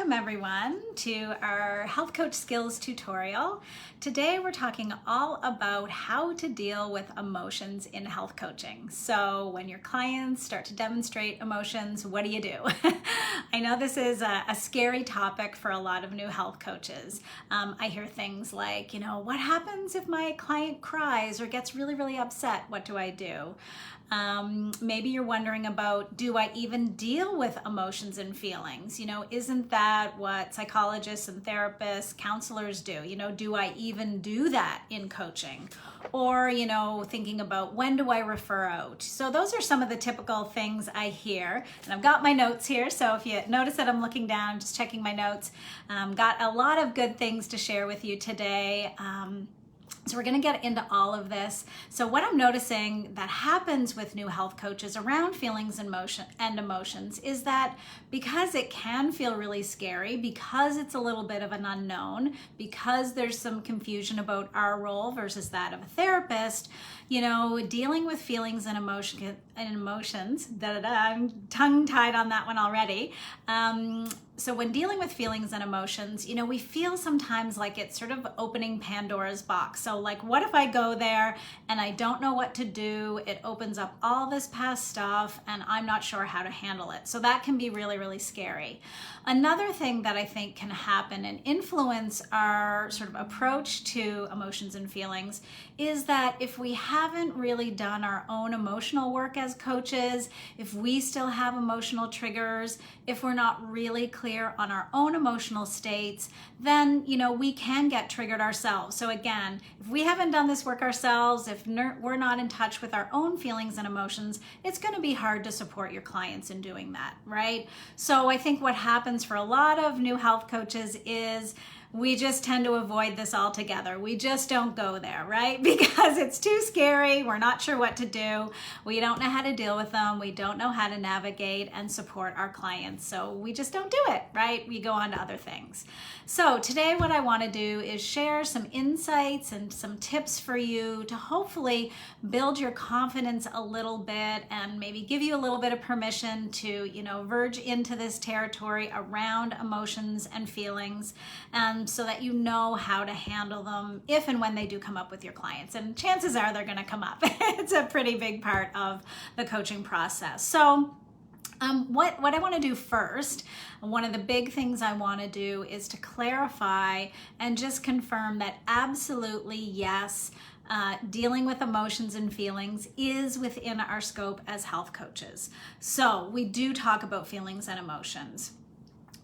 Welcome everyone to our Health Coach Skills tutorial. Today we're talking all about how to deal with emotions in health coaching. So when your clients start to demonstrate emotions, what do you do? I know this is a scary topic for a lot of new health coaches. I hear things like, what happens if my client cries or gets really, really upset? What do I do? Maybe you're wondering about, do I even deal with emotions and feelings? Isn't that what psychologists and therapists, counselors do? Do I even do that in coaching? Or, thinking about when do I refer out? So those are some of the typical things I hear. And I've got my notes here. So if you notice that I'm looking down, just checking my notes, got a lot of good things to share with you today. So we're going to get into all of this. So what I'm noticing that happens with new health coaches around feelings and emotions is that because it can feel really scary, because it's a little bit of an unknown, because there's some confusion about our role versus that of a therapist, dealing with feelings and emotions, I'm tongue-tied on that one already. So when dealing with feelings and emotions, we feel sometimes like it's sort of opening Pandora's box. So like, what if I go there and I don't know what to do? It opens up all this past stuff and I'm not sure how to handle it. So that can be really, really scary. Another thing that I think can happen and influence our sort of approach to emotions and feelings is that if we haven't really done our own emotional work as coaches, if we still have emotional triggers, if we're not really clear on our own emotional states, then, we can get triggered ourselves. So again, if we haven't done this work ourselves, if we're not in touch with our own feelings and emotions, it's going to be hard to support your clients in doing that, right? So I think what happens for a lot of new health coaches is we just tend to avoid this altogether. We just don't go there, right? Because it's too scary. We're not sure what to do. We don't know how to deal with them. We don't know how to navigate and support our clients. So we just don't do it, right? We go on to other things. So today what I want to do is share some insights and some tips for you to hopefully build your confidence a little bit and maybe give you a little bit of permission to, verge into this territory around emotions and feelings, and so that you know how to handle them if and when they do come up with your clients. And chances are they're going to come up. It's a pretty big part of the coaching process. So what I want to do first, one of the big things I want to do is to clarify and just confirm that absolutely yes, dealing with emotions and feelings is within our scope as health coaches. So we do talk about feelings and emotions.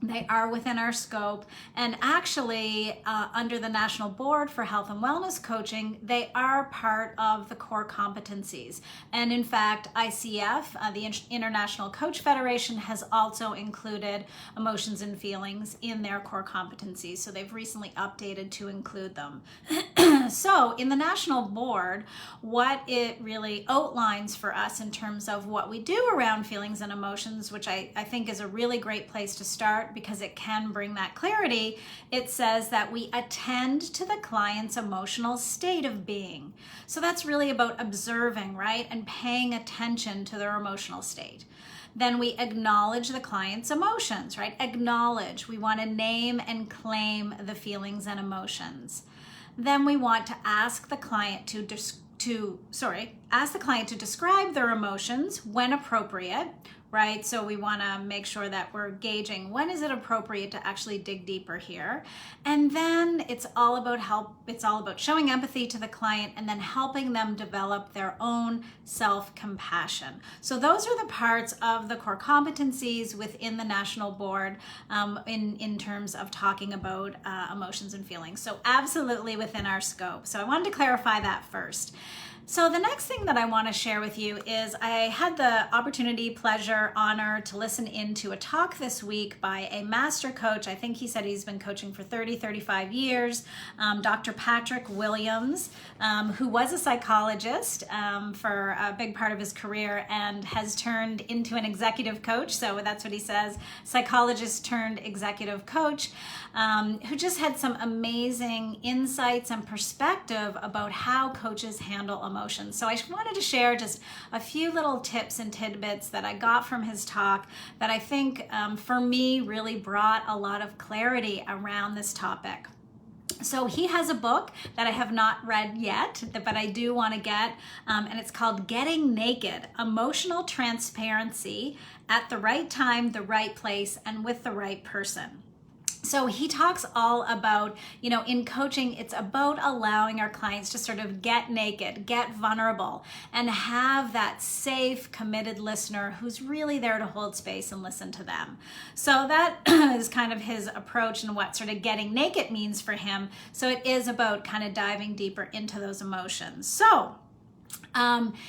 They are within our scope, and actually under the National Board for Health and Wellness Coaching, they are part of the core competencies. And in fact, ICF, the International Coach Federation, has also included emotions and feelings in their core competencies. So they've recently updated to include them. So in the National Board, what it really outlines for us in terms of what we do around feelings and emotions, which I think is a really great place to start, because it can bring that clarity, it says that we attend to the client's emotional state of being. So that's really about observing, right? And paying attention to their emotional state. Then we acknowledge the client's emotions, right? Acknowledge. We want to name and claim the feelings and emotions. Then we want to ask the client to describe their emotions when appropriate, right? So we want to make sure that we're gauging when is it appropriate to actually dig deeper here. And then it's all about showing empathy to the client and then helping them develop their own self-compassion. So those are the parts of the core competencies within the National Board in terms of talking about emotions and feelings. So absolutely within our scope. So I wanted to clarify that first. So the next thing that I want to share with you is I had the opportunity, pleasure, honor to listen into a talk this week by a master coach. I think he said he's been coaching for 35 years, Dr. Patrick Williams, who was a psychologist for a big part of his career and has turned into an executive coach. So that's what he says, psychologist turned executive coach, who just had some amazing insights and perspective about how coaches handle emotions emotions. So I wanted to share just a few little tips and tidbits that I got from his talk that I think for me really brought a lot of clarity around this topic. So he has a book that I have not read yet, but I do want to get, and it's called Getting Naked: Emotional Transparency at the Right Time, the Right Place, and with the Right Person. So he talks all about, in coaching, it's about allowing our clients to sort of get naked, get vulnerable, and have that safe, committed listener who's really there to hold space and listen to them. So that is kind of his approach and what sort of getting naked means for him. So it is about kind of diving deeper into those emotions. So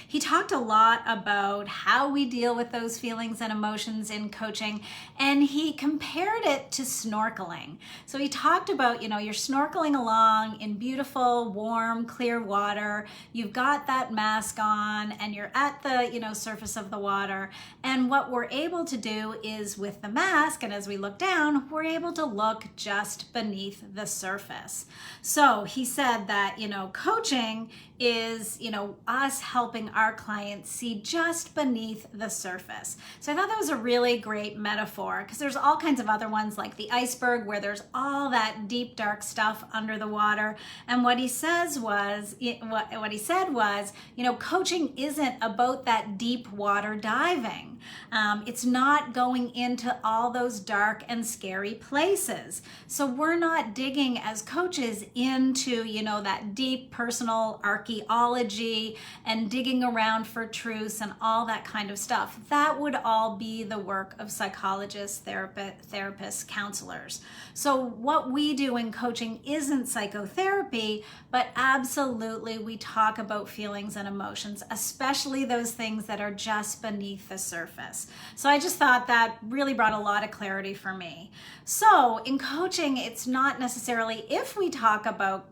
he talked a lot about how we deal with those feelings and emotions in coaching, and he compared it to snorkeling. So he talked about, you're snorkeling along in beautiful, warm, clear water. You've got that mask on and you're at the, surface of the water. And what we're able to do is with the mask, and as we look down, we're able to look just beneath the surface. So he said that, coaching is, us helping our clients see just beneath the surface. So I thought that was a really great metaphor, because there's all kinds of other ones like the iceberg where there's all that deep, dark stuff under the water. And what he said was, coaching isn't about that deep water diving. It's not going into all those dark and scary places. So we're not digging as coaches into, that deep personal archaeology and digging around for truths and all that kind of stuff. That would all be the work of psychologists, therapists, counselors. So what we do in coaching isn't psychotherapy, but absolutely we talk about feelings and emotions, especially those things that are just beneath the surface. So I just thought that really brought a lot of clarity for me. So in coaching, it's not necessarily if we talk about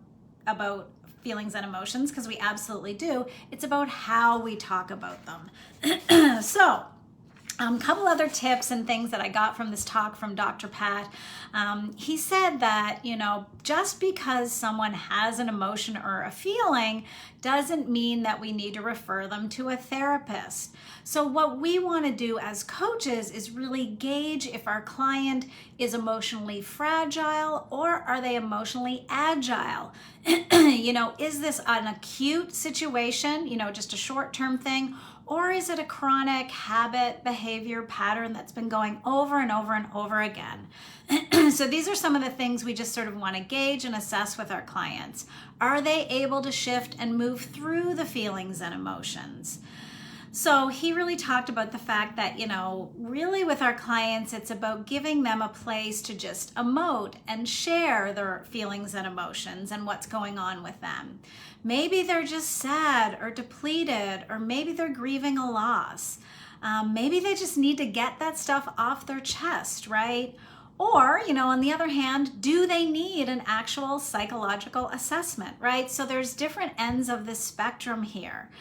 feelings and emotions, because we absolutely do. It's about how we talk about them. So a couple other tips and things that I got from this talk from Dr. Pat. He said that, just because someone has an emotion or a feeling doesn't mean that we need to refer them to a therapist. So what we want to do as coaches is really gauge if our client is emotionally fragile or are they emotionally agile. Is this an acute situation, just a short-term thing? Or is it a chronic habit, behavior, pattern that's been going over and over and over again? So these are some of the things we just sort of want to gauge and assess with our clients. Are they able to shift and move through the feelings and emotions? So he really talked about the fact that, really with our clients, it's about giving them a place to just emote and share their feelings and emotions and what's going on with them. Maybe they're just sad or depleted, or maybe they're grieving a loss. Maybe they just need to get that stuff off their chest, right? Or, on the other hand, do they need an actual psychological assessment, right? So there's different ends of this spectrum here,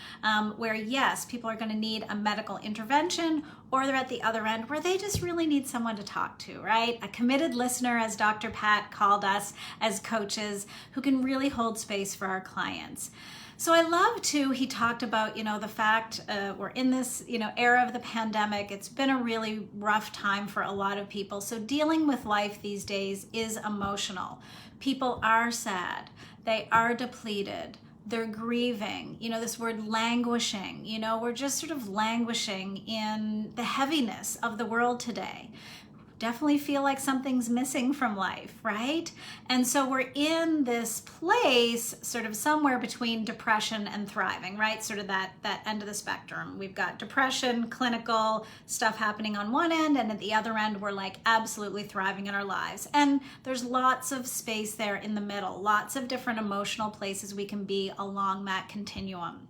where yes, people are going to need a medical intervention, or they're at the other end where they just really need someone to talk to, right? A committed listener, as Dr. Pat called us as coaches, who can really hold space for our clients. So I love too, he talked about, the fact we're in this, era of the pandemic. It's been a really rough time for a lot of people. So dealing with life these days is emotional. People are sad. They are depleted. They're grieving, this word languishing, we're just sort of languishing in the heaviness of the world today. Definitely feel like something's missing from life, right? And so we're in this place sort of somewhere between depression and thriving, right? Sort of that end of the spectrum. We've got depression, clinical stuff happening on one end, and at the other end, we're like absolutely thriving in our lives. And there's lots of space there in the middle, lots of different emotional places we can be along that continuum.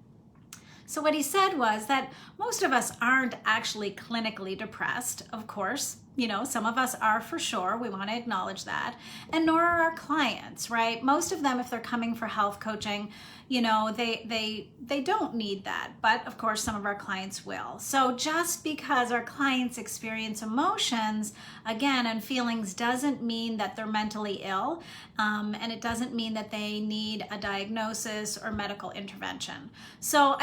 So what he said was that most of us aren't actually clinically depressed, of course. some of us are for sure. We want to acknowledge that. And nor are our clients, right? Most of them, if they're coming for health coaching, they don't need that. But of course, some of our clients will. So just because our clients experience emotions, again, and feelings doesn't mean that they're mentally ill. And it doesn't mean that they need a diagnosis or medical intervention. So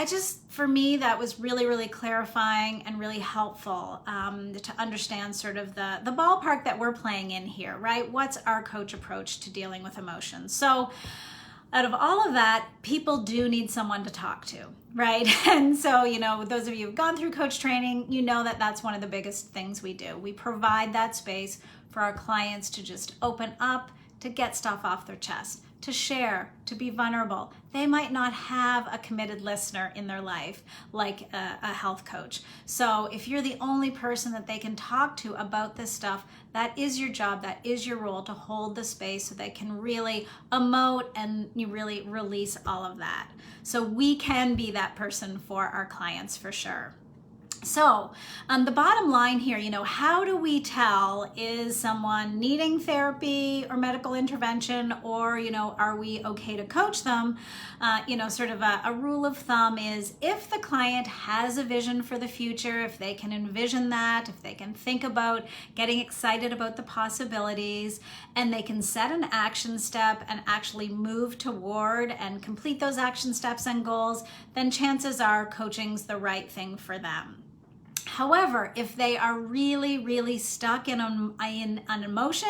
for me, that was really, really clarifying and really helpful to understand sort of the ballpark that we're playing in here, right? What's our coach approach to dealing with emotions? So out of all of that, people do need someone to talk to, right? And so, those of you who've gone through coach training, that that's one of the biggest things we do. We provide that space for our clients to just open up, to get stuff off their chest, to share, to be vulnerable. They might not have a committed listener in their life like a health coach. So if you're the only person that they can talk to about this stuff, that is your job, that is your role, to hold the space so they can really emote and you really release all of that. So we can be that person for our clients for sure. So the bottom line here, how do we tell, is someone needing therapy or medical intervention, or, are we okay to coach them? Sort of a rule of thumb is, if the client has a vision for the future, if they can envision that, if they can think about getting excited about the possibilities, and they can set an action step and actually move toward and complete those action steps and goals, then chances are coaching's the right thing for them. However, if they are really, really stuck in an emotion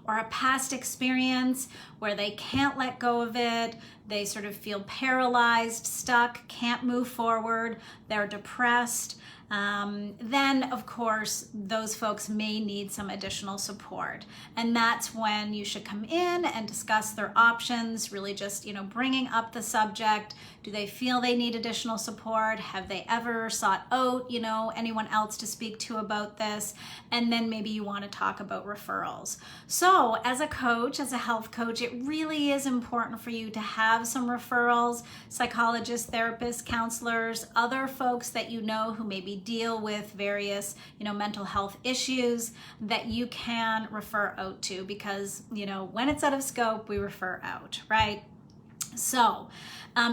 or a past experience where they can't let go of it, they sort of feel paralyzed, stuck, can't move forward, they're depressed, then of course those folks may need some additional support. And that's when you should come in and discuss their options, really just, bringing up the subject. Do they feel they need additional support? Have they ever sought out, anyone else to speak to about this? And then maybe you want to talk about referrals. So as a coach, as a health coach, it really is important for you to have some referrals, psychologists, therapists, counselors, other folks that who maybe deal with various, mental health issues that you can refer out to, because, when it's out of scope, we refer out, right? So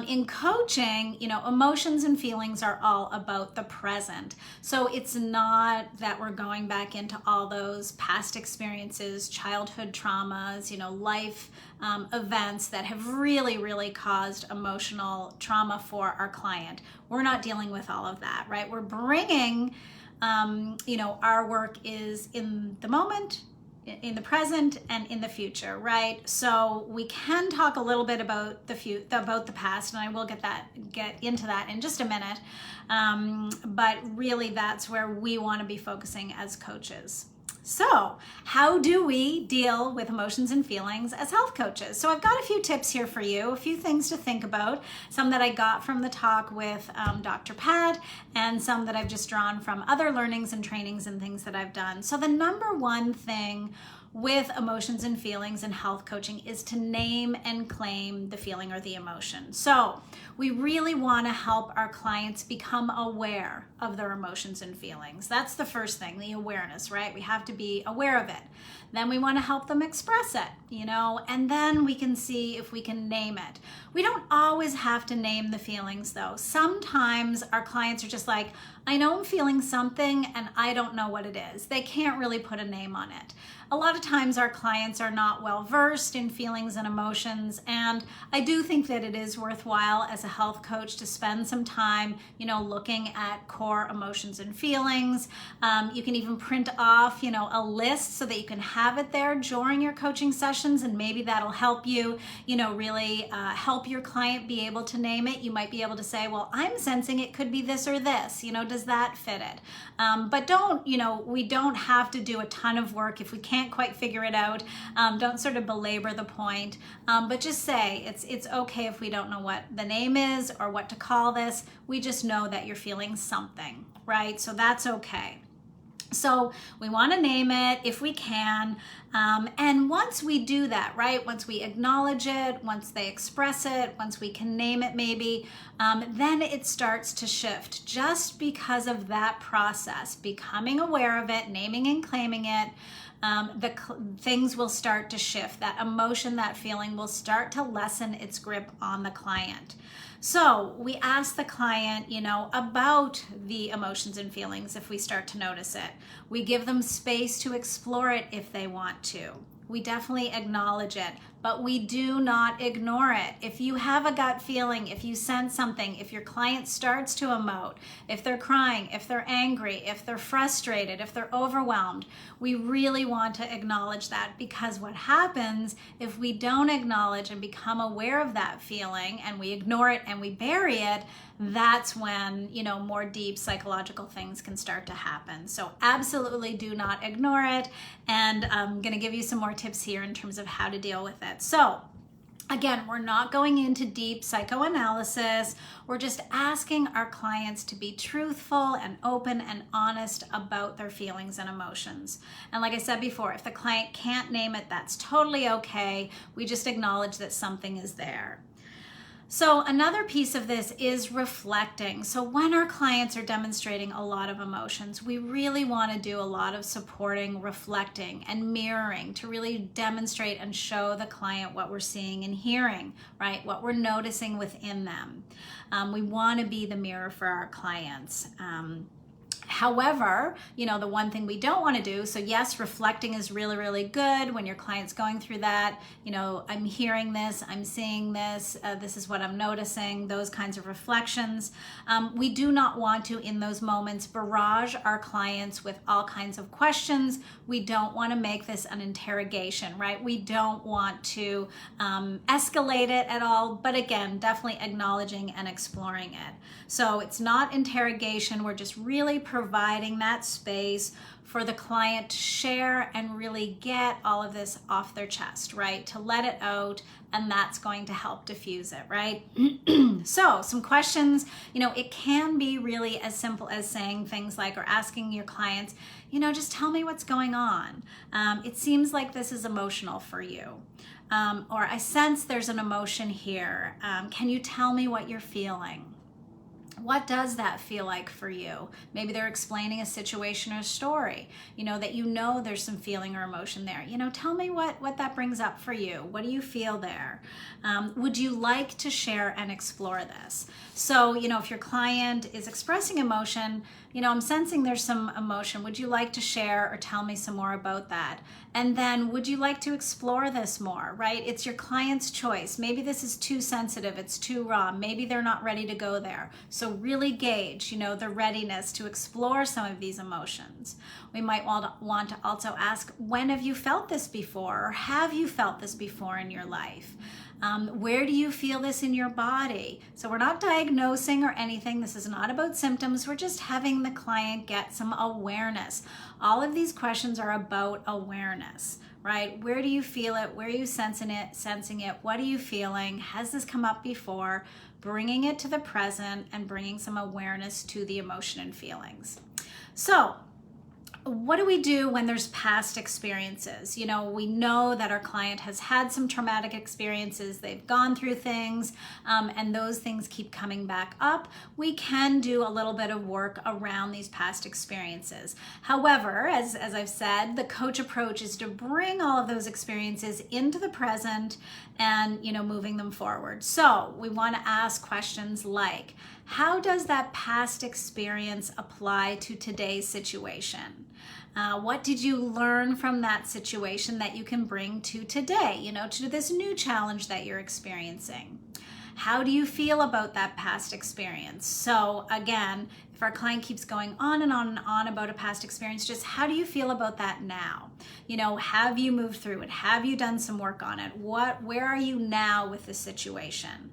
in coaching, emotions and feelings are all about the present. So it's not that we're going back into all those past experiences, childhood traumas, life events that have really, really caused emotional trauma for our client. We're not dealing with all of that, right? We're bringing, our work is in the moment, in the present, and in the future, right? So we can talk a little bit about the past, and I will get into that in just a minute. But really, that's where we want to be focusing as coaches. So how do we deal with emotions and feelings as health coaches? So I've got a few tips here for you, a few things to think about, some that I got from the talk with Dr. Pat, and some that I've just drawn from other learnings and trainings and things that I've done. So the number one thing with emotions and feelings and health coaching is to name and claim the feeling or the emotion. So we really want to help our clients become aware of their emotions and feelings. That's the first thing, the awareness, right? We have to be aware of it. Then we want to help them express it, and then we can see if we can name it. We don't always have to name the feelings though. Sometimes our clients are just like, I know I'm feeling something and I don't know what it is. They can't really put a name on it. A lot of times our clients are not well versed in feelings and emotions, and I do think that it is worthwhile as a health coach to spend some time, looking at core emotions and feelings. You can even print off, a list so that you can have it there during your coaching sessions, and maybe that'll help you, really help your client be able to name it. You might be able to say, well, I'm sensing it could be this or this, does that fit it? But don't, we don't have to do a ton of work if we can't quite figure it out. Don't sort of belabor the point, but just say it's okay if we don't know what the name is or what to call this. We just know that you're feeling something, right? So that's okay. So we want to name it if we can. And once we do that, right, once we acknowledge it, once they express it, once we can name it maybe, then it starts to shift just because of that process, becoming aware of it, naming and claiming it. Things will start to shift. That emotion, that feeling will start to lessen its grip on the client. So we ask the client, about the emotions and feelings if we start to notice it. We give them space to explore it if they want to. We definitely acknowledge it, but we do not ignore it. If you have a gut feeling, if you sense something, if your client starts to emote, if they're crying, if they're angry, if they're frustrated, if they're overwhelmed, we really want to acknowledge that, because what happens if we don't acknowledge and become aware of that feeling and we ignore it and we bury it, that's when, more deep psychological things can start to happen. So absolutely do not ignore it. And I'm going to give you some more tips here in terms of how to deal with it. So again, we're not going into deep psychoanalysis. We're just asking our clients to be truthful and open and honest about their feelings and emotions. And like I said before, if the client can't name it, that's totally okay. We just acknowledge that something is there. So another piece of this is reflecting. So when our clients are demonstrating a lot of emotions, we really want to do a lot of supporting, reflecting, and mirroring to really demonstrate and show the client what we're seeing and hearing, right? What we're noticing within them. We want to be the mirror for our clients. However, the one thing we don't want to do, so yes, reflecting is really, really good when your client's going through that. I'm hearing this, I'm seeing this, this is what I'm noticing, those kinds of reflections. We do not want to, in those moments, barrage our clients with all kinds of questions. We don't want to make this an interrogation, right? We don't want to escalate it at all, but again, definitely acknowledging and exploring it. So it's not interrogation, we're just really providing that space for the client to share and really get all of this off their chest, right? To let it out, and that's going to help diffuse it, right? So some questions, it can be really as simple as saying things like, or asking your clients, just tell me what's going on. It seems like this is emotional for you. Or I sense there's an emotion here. Can you tell me what you're feeling? What does that feel like for you? Maybe they're explaining a situation or a story, that there's some feeling or emotion there. Tell me what that brings up for you. What do you feel there? Would you like to share and explore this? So, if your client is expressing emotion, I'm sensing there's some emotion. Would you like to share or tell me some more about that? And then would you like to explore this more, right? It's your client's choice. Maybe this is too sensitive, it's too raw. Maybe they're not ready to go there. So really gauge, the readiness to explore some of these emotions. We might want to also ask, when have you felt this before? Or have you felt this before in your life? Where do you feel this in your body? So we're not diagnosing or anything. This is not about symptoms. We're just having the client get some awareness. All of these questions are about awareness, right? Where do you feel it? Where are you sensing it? What are you feeling? Has this come up before? Bringing it to the present and bringing some awareness to the emotion and feelings. So, what do we do when there's past experiences? We know that our client has had some traumatic experiences, they've gone through things, and those things keep coming back up. We can do a little bit of work around these past experiences. However, as I've said, the coach approach is to bring all of those experiences into the present and, moving them forward. So we want to ask questions like, how does that past experience apply to today's situation? What did you learn from that situation that you can bring to today, to this new challenge that you're experiencing? How do you feel about that past experience? So again, if our client keeps going on and on and on about a past experience, just how do you feel about that now? Have you moved through it? Have you done some work on it? Where are you now with the situation?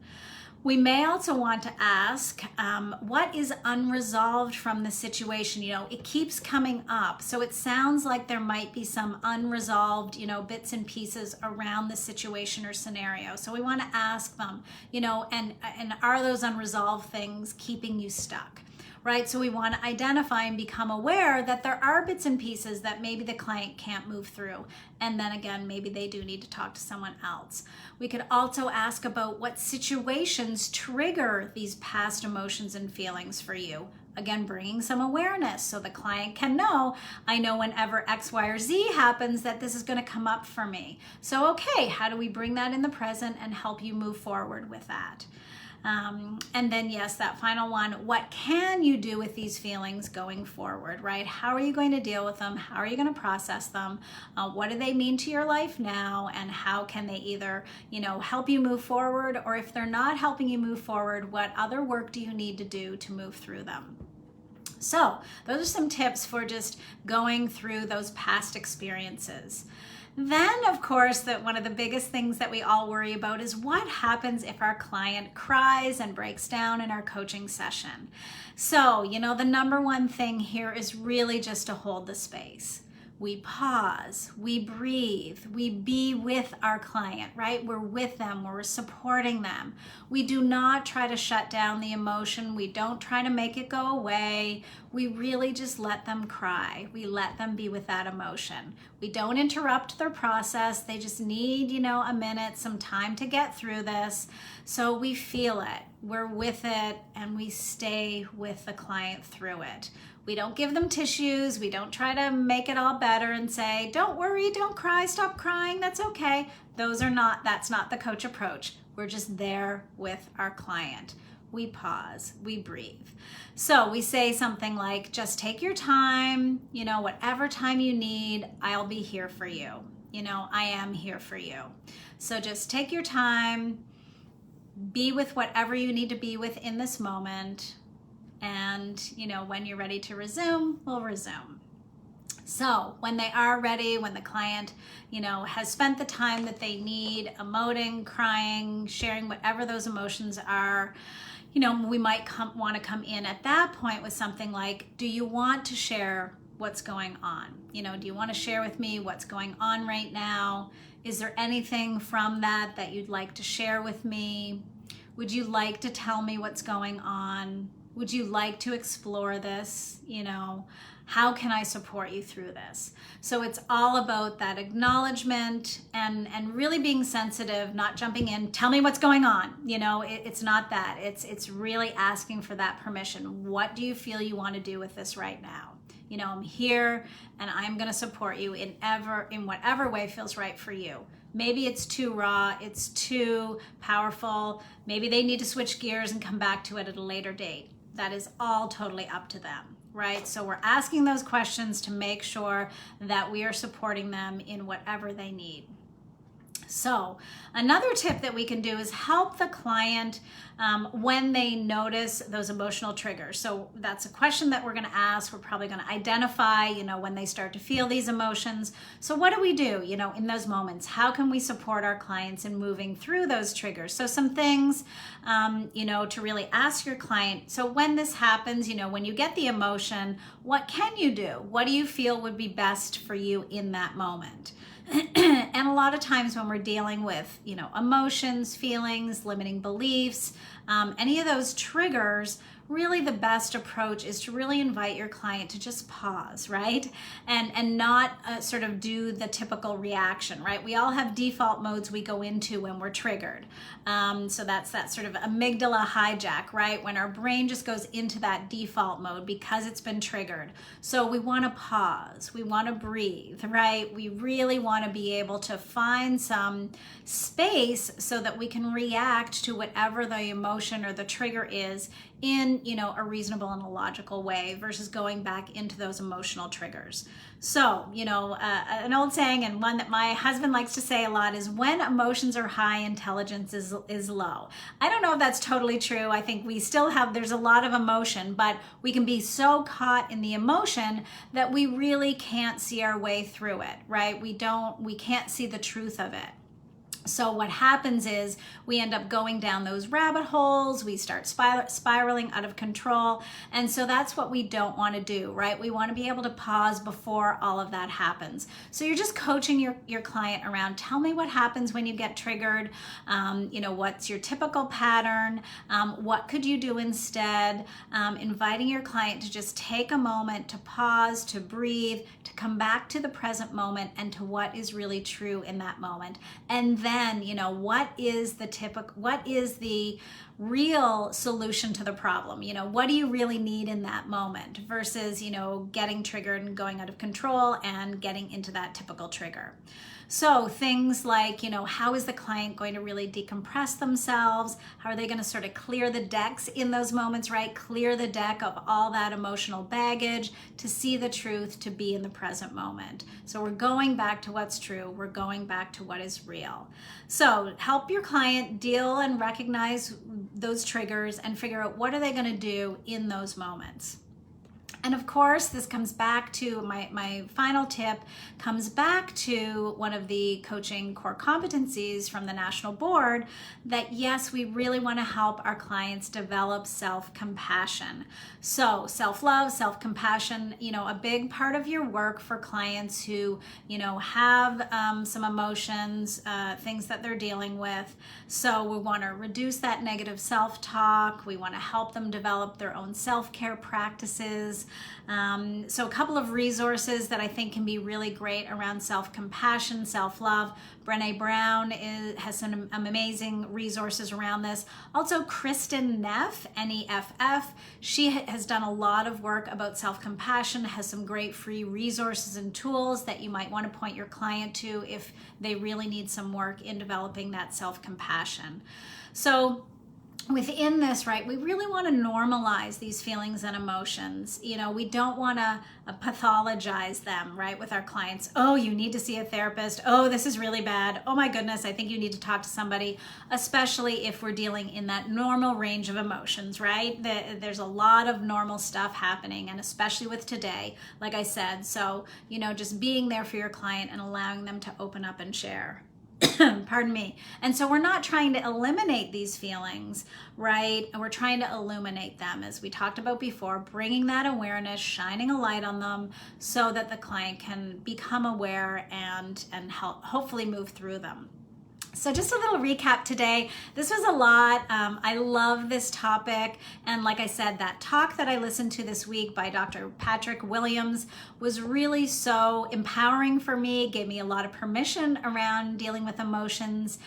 We may also want to ask, what is unresolved from the situation? It keeps coming up. So it sounds like there might be some unresolved, bits and pieces around the situation or scenario. So we want to ask them, and are those unresolved things keeping you stuck? right? So we want to identify and become aware that there are bits and pieces that maybe the client can't move through. And then again, maybe they do need to talk to someone else. We could also ask about what situations trigger these past emotions and feelings for you. Again, bringing some awareness so the client can know, I know whenever X, Y, or Z happens that this is going to come up for me. So, okay, how do we bring that in the present and help you move forward with that? And then, yes, that final one, what can you do with these feelings going forward, right? How are you going to deal with them? How are you going to process them? What do they mean to your life now? And how can they either, help you move forward? Or if they're not helping you move forward, what other work do you need to do to move through them? So those are some tips for just going through those past experiences. Then, of course, that one of the biggest things that we all worry about is what happens if our client cries and breaks down in our coaching session. So, the number one thing here is really just to hold the space. We pause, we breathe, we be with our client, right? We're with them, we're supporting them. We do not try to shut down the emotion. We don't try to make it go away. We really just let them cry. We let them be with that emotion. We don't interrupt their process. They just need, a minute, some time to get through this. So we feel it, we're with it, and we stay with the client through it. We don't give them tissues. We don't try to make it all better and say, don't worry, don't cry, stop crying, that's okay. That's not the coach approach. We're just there with our client. We pause, we breathe. So we say something like, just take your time, whatever time you need, I'll be here for you. I am here for you. So just take your time, be with whatever you need to be with in this moment. And, when you're ready to resume, we'll resume. So when they are ready, when the client, has spent the time that they need, emoting, crying, sharing whatever those emotions are, we might want to come in at that point with something like, do you want to share what's going on? Do you want to share with me what's going on right now? Is there anything from that you'd like to share with me? Would you like to tell me what's going on? Would you like to explore this? How can I support you through this? So it's all about that acknowledgement and really being sensitive, not jumping in, tell me what's going on. It's not that. It's really asking for that permission. What do you feel you want to do with this right now? I'm here and I'm going to support you in whatever way feels right for you. Maybe it's too raw, it's too powerful. Maybe they need to switch gears and come back to it at a later date. That is all totally up to them, right? So we're asking those questions to make sure that we are supporting them in whatever they need. So another tip that we can do is help the client when they notice those emotional triggers. So that's a question that we're going to ask. We're probably going to identify, when they start to feel these emotions. So what do we do, in those moments? How can we support our clients in moving through those triggers? So some things, to really ask your client. So when this happens, when you get the emotion, what can you do? What do you feel would be best for you in that moment? And a lot of times when we're dealing with, emotions, feelings, limiting beliefs, any of those triggers, really the best approach is to really invite your client to just pause, right? And not sort of do the typical reaction, right? We all have default modes we go into when we're triggered. So that's that sort of amygdala hijack, right? When our brain just goes into that default mode because it's been triggered. So we want to pause, we want to breathe, right? We really want to be able to find some space so that we can react to whatever the emotion or the trigger is in, a reasonable and a logical way versus going back into those emotional triggers. So, an old saying and one that my husband likes to say a lot is when emotions are high, intelligence is low. I don't know if that's totally true. I think there's a lot of emotion, but we can be so caught in the emotion that we really can't see our way through it, right? We can't see the truth of it. So what happens is we end up going down those rabbit holes, we start spiraling out of control, and so that's what we don't want to do, right? We want to be able to pause before all of that happens. So you're just coaching your client around, tell me what happens when you get triggered, what's your typical pattern, what could you do instead, inviting your client to just take a moment to pause, to breathe, to come back to the present moment and to what is really true in that moment. And then, what is the real solution to the problem? What do you really need in that moment versus, getting triggered and going out of control and getting into that typical trigger. So things like, how is the client going to really decompress themselves? How are they going to sort of clear the decks in those moments, right? Clear the deck of all that emotional baggage to see the truth, to be in the present moment. So we're going back to what's true. We're going back to what is real. So help your client deal and recognize those triggers and figure out what are they going to do in those moments. And of course, this comes back to my final tip, comes back to one of the coaching core competencies from the National Board, that yes, we really want to help our clients develop self-compassion. So self-love, self-compassion, a big part of your work for clients who, have some emotions, things that they're dealing with. So we want to reduce that negative self-talk. We want to help them develop their own self-care practices. So a couple of resources that I think can be really great around self-compassion, self-love. Brené Brown has some amazing resources around this. Also, Kristen Neff, N-E-F-F, she has done a lot of work about self-compassion, has some great free resources and tools that you might want to point your client to if they really need some work in developing that self-compassion. So within this, right, we really want to normalize these feelings and emotions. We don't want to pathologize them, right, with our clients. Oh, you need to see a therapist. Oh, this is really bad. Oh my goodness, I think you need to talk to somebody, especially if we're dealing in that normal range of emotions, right? There's a lot of normal stuff happening, and especially with today, like I said. So, just being there for your client and allowing them to open up and share. Pardon me. And so we're not trying to eliminate these feelings, right? And we're trying to illuminate them, as we talked about before, bringing that awareness, shining a light on them so that the client can become aware and help hopefully move through them. So just a little recap today. This was a lot. I love this topic. And like I said, that talk that I listened to this week by Dr. Patrick Williams was really so empowering for me, gave me a lot of permission around dealing with emotions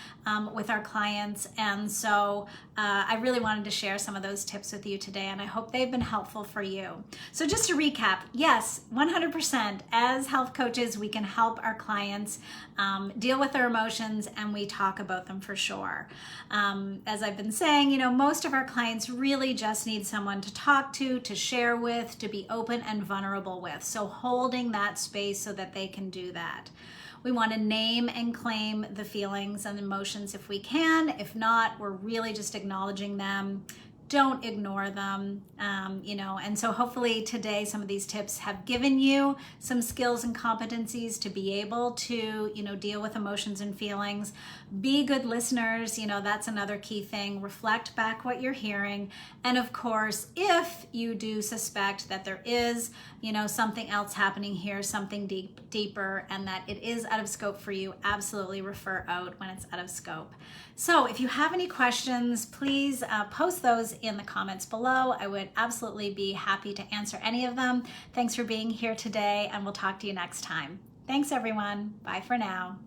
with our clients. And so I really wanted to share some of those tips with you today, and I hope they've been helpful for you. So just to recap, yes, 100%, as health coaches, we can help our clients deal with their emotions, and we talk about them for sure. As I've been saying, most of our clients really just need someone to talk to share with, to be open and vulnerable with. So holding that space so that they can do that. We want to name and claim the feelings and emotions if we can. If not, we're really just acknowledging them. Don't ignore them, and so hopefully today some of these tips have given you some skills and competencies to be able to, deal with emotions and feelings. Be good listeners, that's another key thing. Reflect back what you're hearing. And of course, if you do suspect that there is, something else happening here, something deeper, and that it is out of scope for you, absolutely refer out when it's out of scope. So if you have any questions, please post those in the comments below. I would absolutely be happy to answer any of them. Thanks for being here today, and we'll talk to you next time. Thanks, everyone. Bye for now.